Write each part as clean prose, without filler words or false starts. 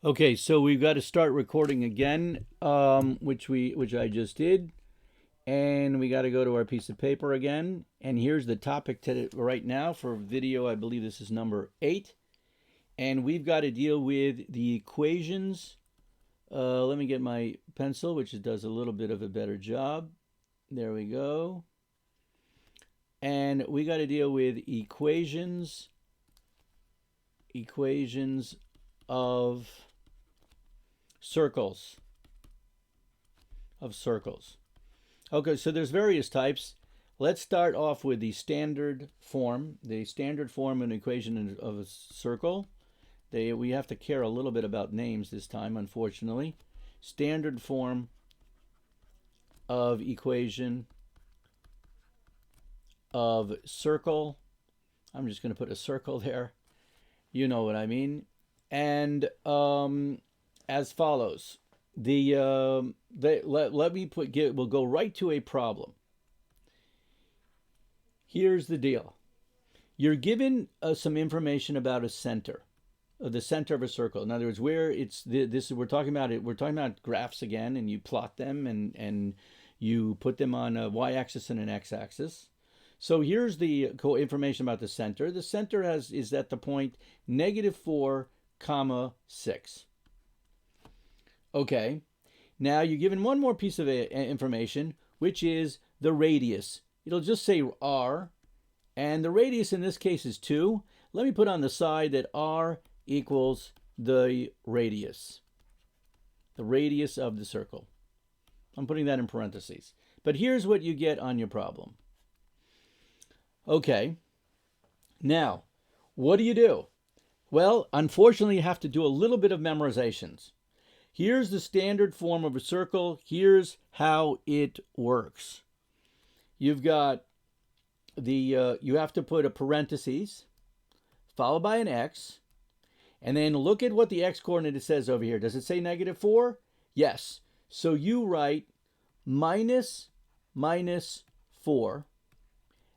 Okay, so we've got to start recording again, which I just did, and we got to go to our piece of paper again. And here's the topic right now for video. I believe this is number 8, and we've got to deal with the equations. Let me get my pencil, which does a little bit of a better job. There we go. And we got to deal with equations of circles. Okay, so there's various types. Let's start off with the standard form. The standard form of an equation of a circle. We have to care a little bit about names this time, unfortunately. Standard form of equation of circle. I'm just going to put a circle there. You know what I mean. And as follows. We'll go right to a problem. Here's the deal. You're given some information about a center, the center of a circle. In other words, where it's this we're talking about graphs again, and you plot them and you put them on a y-axis and an x-axis. So here's the information about the center. The center is at the point -4, 6. Okay. Now you're given one more piece of information, which is the radius. It'll just say r, and the radius in this case is 2. Let me put on the side that r equals the radius of the circle. I'm putting that in parentheses. But here's what you get on your problem. Okay, now, what do you do? Well, unfortunately, you have to do a little bit of memorizations. Here's the standard form of a circle. Here's how it works. You've got you have to put a parentheses, followed by an x, and then look at what the x coordinate says over here. Does it say -4? Yes. So you write minus 4,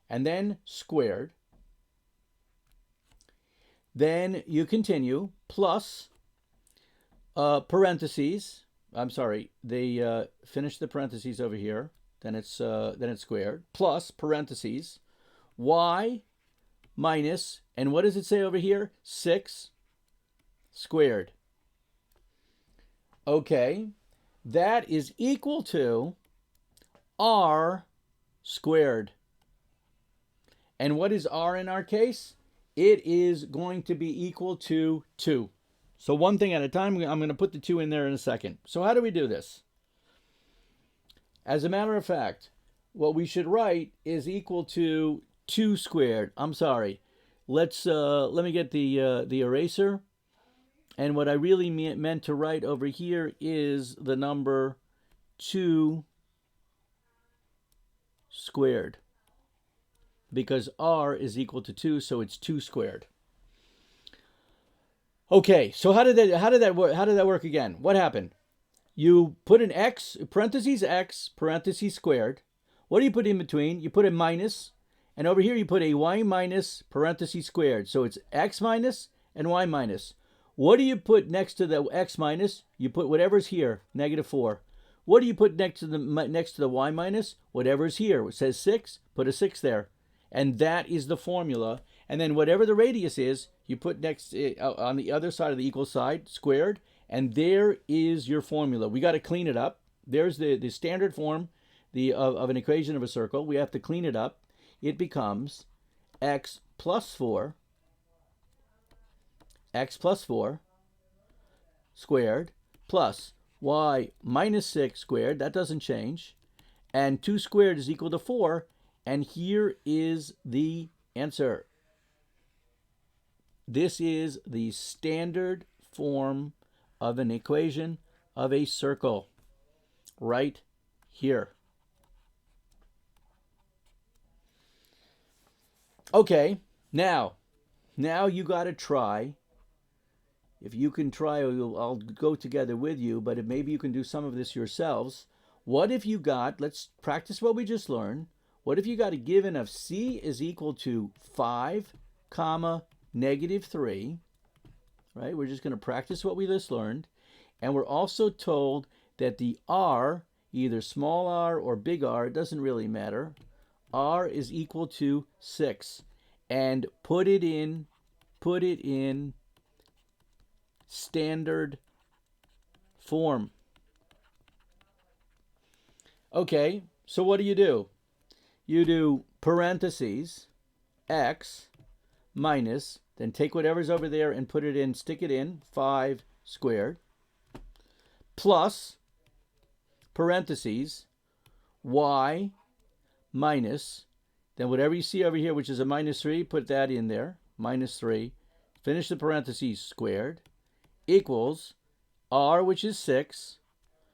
and then squared. Then you continue, plus parentheses. I'm sorry, they finish the parentheses over here. Then it's squared, plus parentheses, y minus, and what does it say over here? 6 squared. Okay, that is equal to r squared. And what is r in our case? It is going to be equal to 2. So one thing at a time, I'm going to put the 2 in there in a second. So how do we do this? As a matter of fact, what we should write is equal to 2 squared. I'm sorry. Let me get the eraser. And what I really meant to write over here is the number 2 squared. Because r is equal to 2, so it's 2 squared. Okay, so how did that work again? What happened? You put an x, parentheses x, parentheses squared. What do you put in between? You put a minus, and over here you put a y minus, parentheses squared. So it's x minus and y minus. What do you put next to the x minus? You put whatever's here, -4. What do you put next to the y minus? Whatever's here. It says 6, put a 6 there. And that is the formula. And then whatever the radius is, you put next on the other side of the equal side, squared, and there is your formula. We got to clean it up. There's the standard form of an equation of a circle. We have to clean it up. It becomes x plus 4 squared plus y minus 6 squared. That doesn't change. And 2 squared is equal to 4. And here is the answer. This is the standard form of an equation of a circle right here. Okay, now you got to try. If you can try, I'll go together with you, but maybe you can do some of this yourselves. What if you got, let's practice what we just learned. What if you got a given of c is equal to 5, -3, right? We're just going to practice what we just learned. And we're also told that the r, either small r or big R, it doesn't really matter, r is equal to 6. And put it in standard form. Okay, so what do? You do parentheses, x minus, then take whatever's over there and put it in, stick it in, 5 squared, plus parentheses, y minus, then whatever you see over here, which is a minus 3, put that in there, minus 3, finish the parentheses, squared, equals r, which is 6,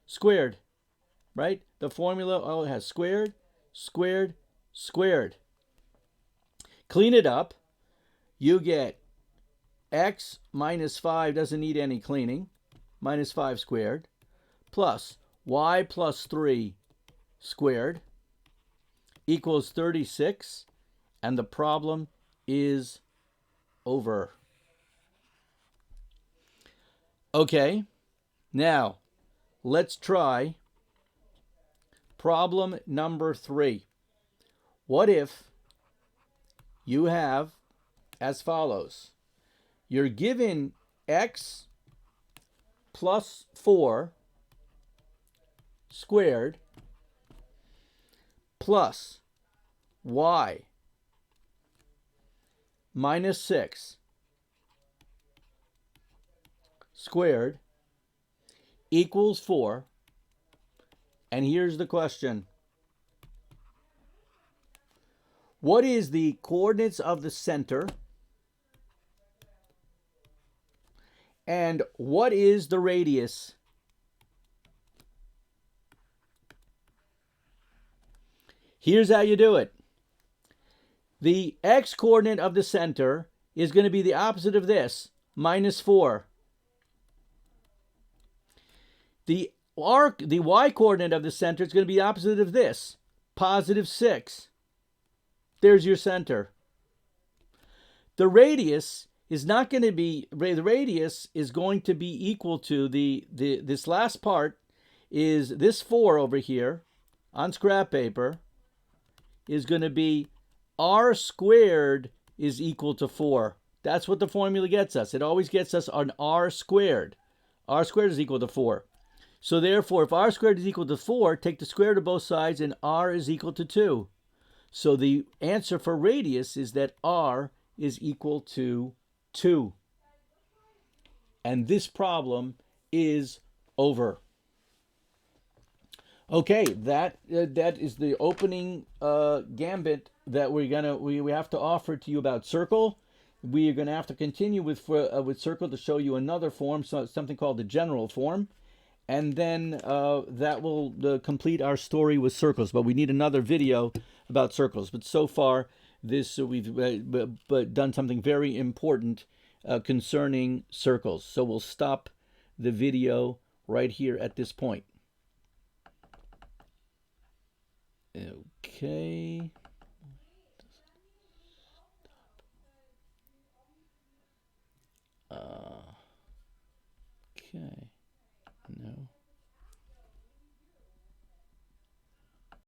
squared, right? The formula all has squared, squared, squared. Clean it up. You get x minus 5 doesn't need any cleaning, minus 5 squared, plus y plus 3 squared equals 36, and the problem is over. Okay, now let's try problem number 3. What if you have as follows? You're given x plus 4 squared plus y minus 6 squared equals 4. And here's the question. What is the coordinates of the center? And what is the radius? Here's how you do it. The x coordinate of the center is going to be the opposite of this, minus 4. The y coordinate of the center is going to be the opposite of this, positive 6. There's your center. The radius is not going to be, the radius is going to be equal to this last part is this 4 over here on scrap paper is going to be r squared is equal to 4. That's what the formula gets us. It always gets us an r squared. R squared is equal to 4. So therefore, if r squared is equal to 4, take the square root of both sides and r is equal to 2. So the answer for radius is that r is equal to 2. And this problem is over. Okay, that is the opening gambit that we have to offer to you about circle. We are going to have to continue with circle to show you another form, so something called the general form. And then that will complete our story with circles. But we need another video about circles. But so far, we've done something very important concerning circles. So we'll stop the video right here at this point. Okay.